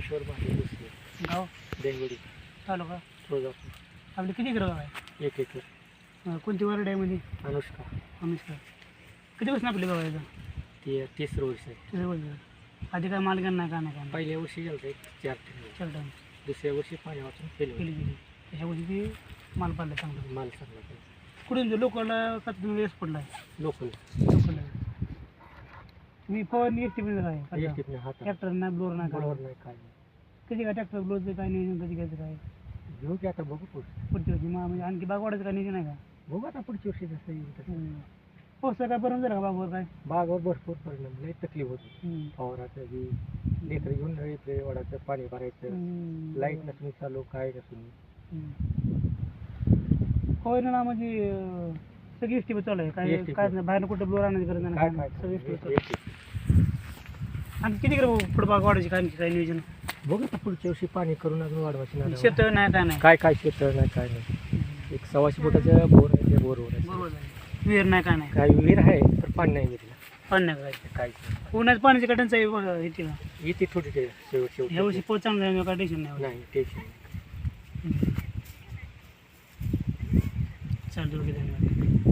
ज्ञानेश्वर महादेव भोसले, गाव बेंगोडी, तालुका तुळजापूर. आपले किती गाव आहे? 1 एकर. कोणती वरड आहे मध्ये? अनुष्का. नमस्कार. कधी बसून आपले गाव आहे? ती 30 वर्ष आहे. तुझं बोल आधी काय मालगण नाही का नाही काय पहिल्या वर्षी गेलं एक 4 टन. चल दुसऱ्या वर्षी पाणी वाचून केलं. केली गेली ह्या वर्षी ती माल पाडला चांगला. माल चांगला पाहिजे. कुठून लोकलला का तुम्ही वेळेस पडला आहे? लोकल लोकलला मी फवारणी एकटी पण काय एकटीतनं हात ट्रॅक्टर नाही ब्लोअर नाही बरोबर काय नाही काय नाही. कधी काय ट्रॅक्टर ब्लोअरचं काय नियोजन कधी घ्यायचं काय घेऊ की आता बघू पुढचं. पुढच्या वर्षी म्हणजे आणखी बाग वाढायचं काय नियोजन आहे का? बघू आता पुढच्या वर्षी जसं येईल तसं. पावसा काय परिणाम झाला का बागवर काय? बागावर भरपूर परिणाम लई तकलीफ होती. फवाराचं बी लेकरं घेऊन येते वडाचं पाणी भरायचं. लाईट नसून चालू काय नसून. होय ना म्हणजे सगळी एसटी चालू आहे काय ST काय नाही बाहेर कुठं ब्लोअर आणायची गरज काय नाही काय सगळी एसटी चालू एकटी. आहे. आणि किती करू पुढे बाग वाढायची काय काय नियोजन? बघू आता पुढच्या वर्षी पाणी करून अजून वाढवायची नाही. शेत नाही काय नाही काय काय शेत नाही काय नाही. एक 125 फुटाचं बोर आहे ते बोरवर आहे. बरोबर आहे. विहीर नाही काय नाही काय विहीर आहे तर पाणी नाही घेतलं पाणी नाही काय काहीच नाही. उन्हाळ्यात पाण्याची कटंचा येते का? येते थोडी ते शेवट ह्या वर्षी पोच चांगला आहे काय टेन्शन नाही नाही टेन्शन नाही. चालतं ओके धन्यवाद.